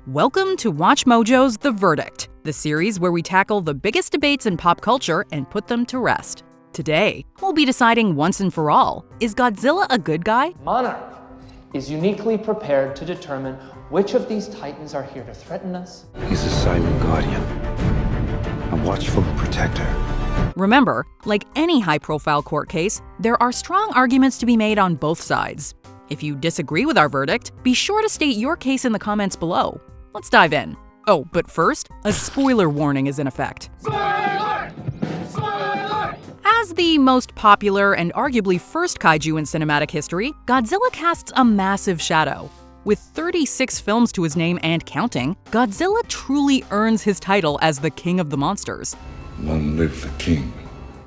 Welcome to WatchMojo's The Verdict, the series where we tackle the biggest debates in pop culture and put them to rest. Today, we'll be deciding once and for all, is Godzilla a good guy? Monarch is uniquely prepared to determine which of these titans are here to threaten us. He's a silent guardian, a watchful protector. Remember, like any high-profile court case, there are strong arguments to be made on both sides. If you disagree with our verdict, be sure to state your case in the comments below. Let's dive in. Oh, but first, a spoiler warning is in effect. Spoiler! Spoiler! As the most popular and arguably first kaiju in cinematic history, Godzilla casts a massive shadow. With 36 films to his name and counting, Godzilla truly earns his title as the king of the monsters. Long live the king.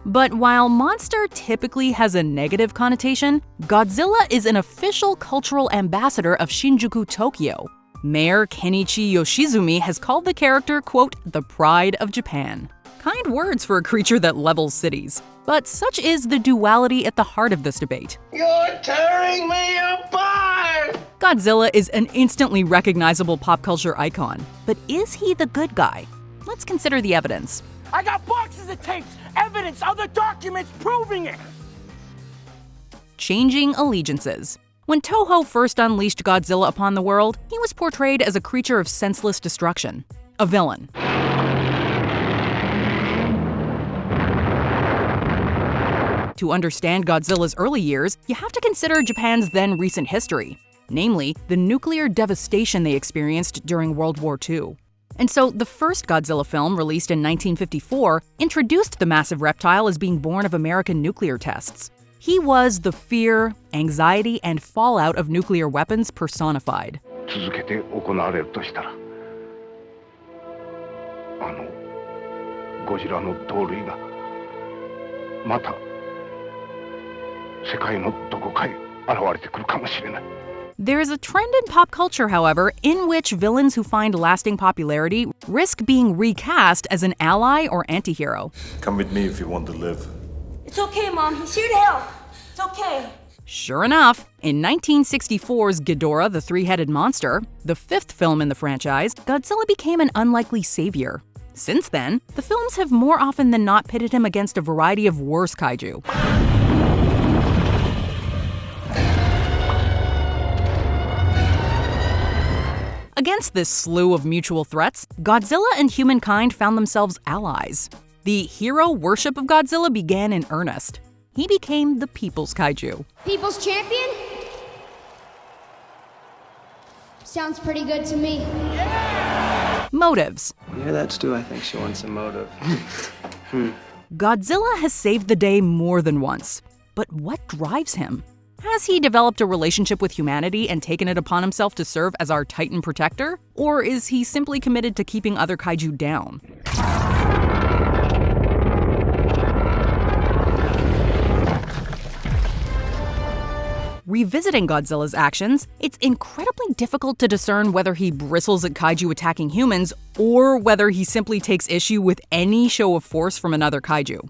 But while monster typically has a negative connotation, Godzilla is an official cultural ambassador of Shinjuku, Tokyo. Mayor Kenichi Yoshizumi has called the character, quote, the pride of Japan. Kind words for a creature that levels cities. But such is the duality at the heart of this debate. You're tearing me apart! Godzilla is an instantly recognizable pop culture icon. But is he the good guy? Let's consider the evidence. I got boxes of tapes, evidence, other documents proving it! Changing allegiances. When Toho first unleashed Godzilla upon the world, he was portrayed as a creature of senseless destruction, a villain. To understand Godzilla's early years, you have to consider Japan's then recent history, namely the nuclear devastation they experienced during World War II. And so the first Godzilla film, released in 1954, introduced the massive reptile as being born of American nuclear tests. He was the fear, anxiety, and fallout of nuclear weapons personified. 続けて行われるとしたら、ゴジラの同類がまた世界のどこかへ現れてくるかもしれない。There is a trend in pop culture, however, in which villains who find lasting popularity risk being recast as an ally or antihero. Come with me if you want to live. It's okay, Mom. He's here to help. It's okay. Sure enough, in 1964's Ghidorah the Three-Headed Monster, the fifth film in the franchise, Godzilla became an unlikely savior. Since then, the films have more often than not pitted him against a variety of worse kaiju. Against this slew of mutual threats, Godzilla and humankind found themselves allies. The hero worship of Godzilla began in earnest. He became the people's kaiju. People's champion? Sounds pretty good to me. Motives. You hear that, Stu? I think she wants some motive. Godzilla has saved the day more than once. But what drives him? Has he developed a relationship with humanity and taken it upon himself to serve as our Titan protector? Or is he simply committed to keeping other kaiju down? Revisiting Godzilla's actions, it's incredibly difficult to discern whether he bristles at kaiju attacking humans or whether he simply takes issue with any show of force from another kaiju.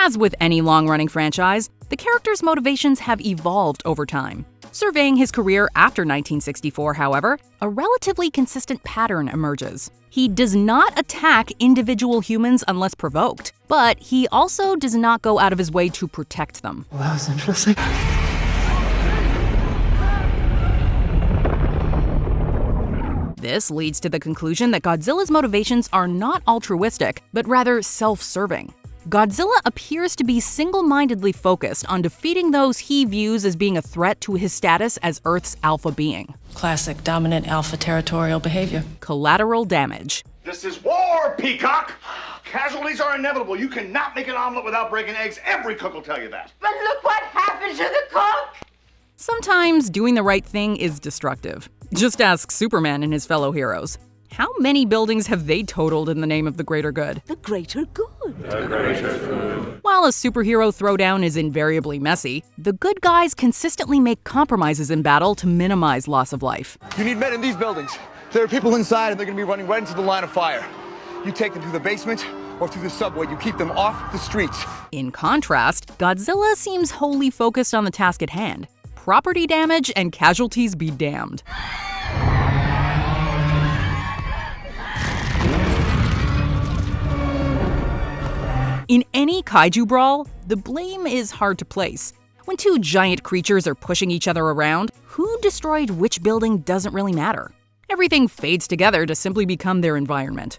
As with any long-running franchise, the character's motivations have evolved over time. Surveying his career after 1964, however, a relatively consistent pattern emerges. He does not attack individual humans unless provoked, but he also does not go out of his way to protect them. Well, that was interesting. This leads to the conclusion that Godzilla's motivations are not altruistic, but rather self-serving. Godzilla appears to be single-mindedly focused on defeating those he views as being a threat to his status as Earth's alpha being. Classic dominant alpha territorial behavior. Collateral damage. This is war, Peacock! Casualties are inevitable. You cannot make an omelet without breaking eggs. Every cook will tell you that. But look what happened to the cook! Sometimes doing the right thing is destructive. Just ask Superman and his fellow heroes. How many buildings have they totaled in the name of the greater good? The greater good. The greater good. While a superhero throwdown is invariably messy, the good guys consistently make compromises in battle to minimize loss of life. You need men in these buildings. There are people inside and they're gonna be running right into the line of fire. You take them to the basement, or through the subway, you keep them off the streets. In contrast, Godzilla seems wholly focused on the task at hand. Property damage and casualties be damned. In any kaiju brawl, the blame is hard to place. When two giant creatures are pushing each other around, who destroyed which building doesn't really matter. Everything fades together to simply become their environment.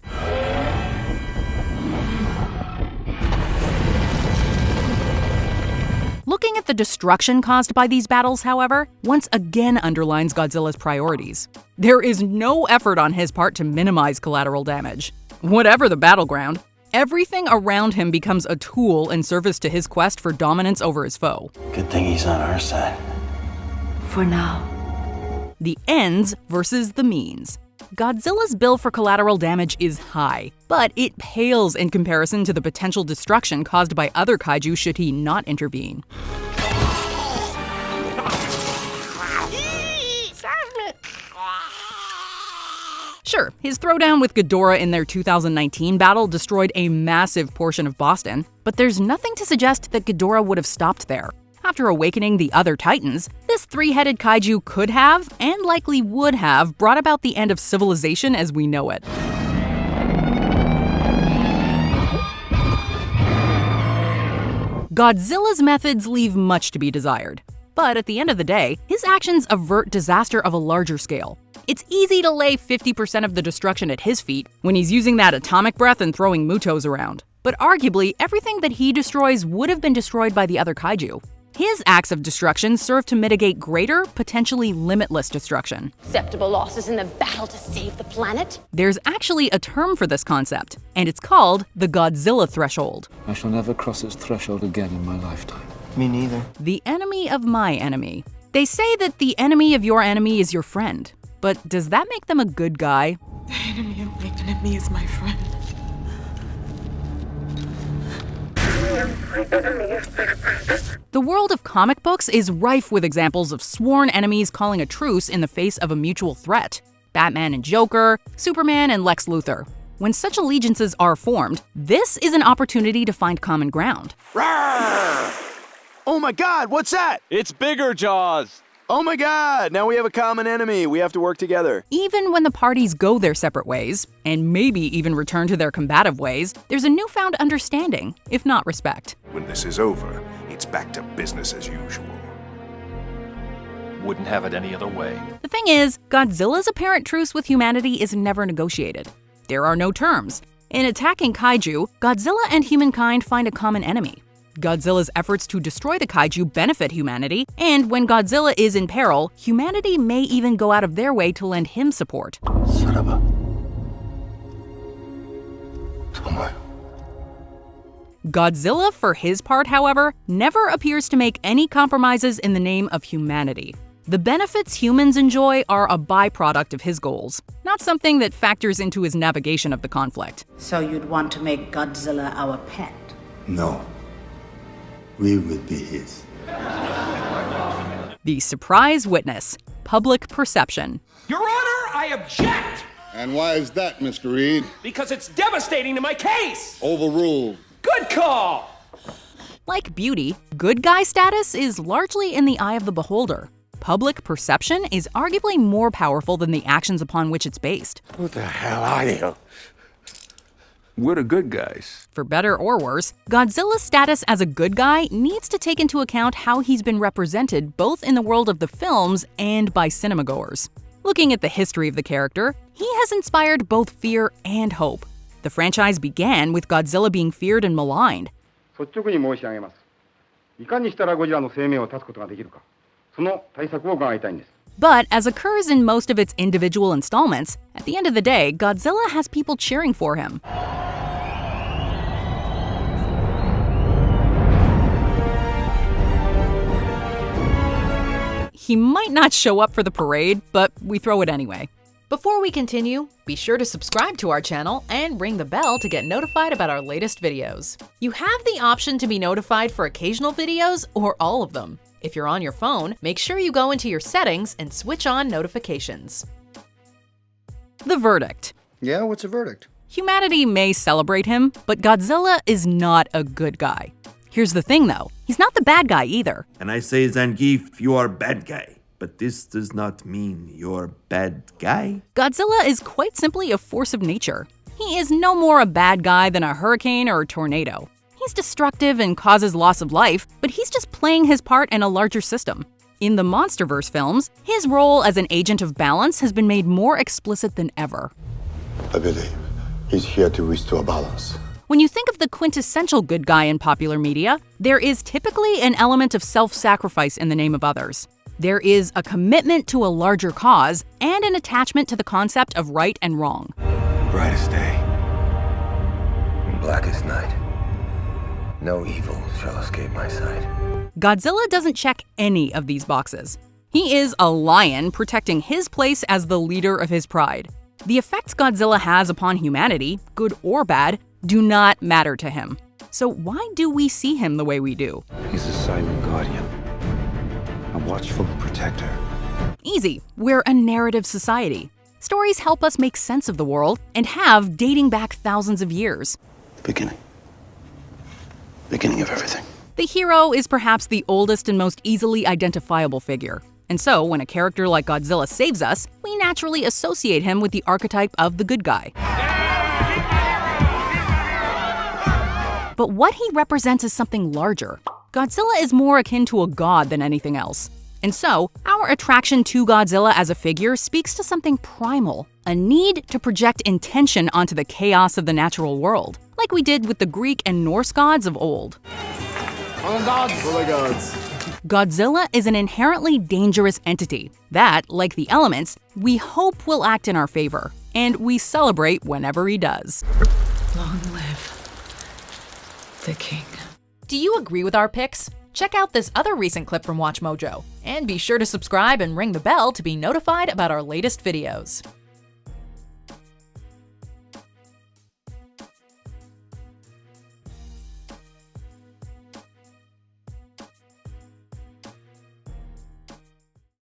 Looking at the destruction caused by these battles, however, once again underlines Godzilla's priorities. There is no effort on his part to minimize collateral damage. Whatever the battleground, everything around him becomes a tool in service to his quest for dominance over his foe. Good thing he's on our side. For now. The ends versus the means. Godzilla's bill for collateral damage is high, but it pales in comparison to the potential destruction caused by other kaiju should he not intervene. Sure, his throwdown with Ghidorah in their 2019 battle destroyed a massive portion of Boston, but there's nothing to suggest that Ghidorah would have stopped there. After awakening the other titans, this three-headed kaiju could have, and likely would have, brought about the end of civilization as we know it. Godzilla's methods leave much to be desired. But at the end of the day, his actions avert disaster of a larger scale. It's easy to lay 50% of the destruction at his feet when he's using that atomic breath and throwing mutos around. But arguably, everything that he destroys would have been destroyed by the other kaiju. His acts of destruction serve to mitigate greater, potentially limitless destruction. Acceptable losses in the battle to save the planet? There's actually a term for this concept, and it's called the Godzilla threshold. I shall never cross its threshold again in my lifetime. Me neither. The enemy of my enemy. They say that the enemy of your enemy is your friend, but does that make them a good guy? The enemy of my enemy is my friend. The world of comic books is rife with examples of sworn enemies calling a truce in the face of a mutual threat. Batman and Joker, Superman and Lex Luthor. When such allegiances are formed, this is an opportunity to find common ground. Rawr! Oh my God, what's that? It's Bigger Jaws. Oh my God, now we have a common enemy. We have to work together. Even when the parties go their separate ways, and maybe even return to their combative ways, there's a newfound understanding, if not respect. When this is over, it's back to business as usual. Wouldn't have it any other way. The thing is, Godzilla's apparent truce with humanity is never negotiated. There are no terms. In attacking kaiju, Godzilla and humankind find a common enemy. Godzilla's efforts to destroy the kaiju benefit humanity, and when Godzilla is in peril, humanity may even go out of their way to lend him support. Godzilla, for his part, however, never appears to make any compromises in the name of humanity. The benefits humans enjoy are a byproduct of his goals, not something that factors into his navigation of the conflict. So you'd want to make Godzilla our pet? No. We will be his. The surprise witness, public perception. Your Honor, I object! And why is that, Mr. Reed? Because it's devastating to my case! Overruled. Good call! Like beauty, good guy status is largely in the eye of the beholder. Public perception is arguably more powerful than the actions upon which it's based. Who the hell are you? We're the good guys. For better or worse, Godzilla's status as a good guy needs to take into account how he's been represented both in the world of the films and by cinemagoers. Looking at the history of the character, he has inspired both fear and hope. The franchise began with Godzilla being feared and maligned. But as occurs in most of its individual installments, at the end of the day, Godzilla has people cheering for him. He might not show up for the parade, but we throw it anyway. Before we continue, be sure to subscribe to our channel and ring the bell to get notified about our latest videos. You have the option to be notified for occasional videos or all of them. If you're on your phone, make sure you go into your settings and switch on notifications. The verdict. Yeah, what's the verdict? Humanity may celebrate him, but Godzilla is not a good guy. Here's the thing though, he's not the bad guy either. And I say, Zangief, you are bad guy. But this does not mean you're bad guy. Godzilla is quite simply a force of nature. He is no more a bad guy than a hurricane or a tornado. He's destructive and causes loss of life, but he's just playing his part in a larger system. In the MonsterVerse films, his role as an agent of balance has been made more explicit than ever. I believe he's here to restore balance. When you think of the quintessential good guy in popular media, there is typically an element of self-sacrifice in the name of others. There is a commitment to a larger cause and an attachment to the concept of right and wrong. Brightest day, blackest night. No evil shall escape my sight. Godzilla doesn't check any of these boxes. He is a lion protecting his place as the leader of his pride. The effects Godzilla has upon humanity, good or bad, do not matter to him. So why do we see him the way we do? He's a silent guardian, a watchful protector. Easy, we're a narrative society. Stories help us make sense of the world and have dating back thousands of years. The beginning of everything. The hero is perhaps the oldest and most easily identifiable figure. And so, when a character like Godzilla saves us, we naturally associate him with the archetype of the good guy. But what he represents is something larger. Godzilla is more akin to a god than anything else. And so, our attraction to Godzilla as a figure speaks to something primal, a need to project intention onto the chaos of the natural world, like we did with the Greek and Norse gods of old. Godzilla is an inherently dangerous entity that, like the elements, we hope will act in our favor, and we celebrate whenever he does. Long live the king. Do you agree with our picks? Check out this other recent clip from WatchMojo, and be sure to subscribe and ring the bell to be notified about our latest videos.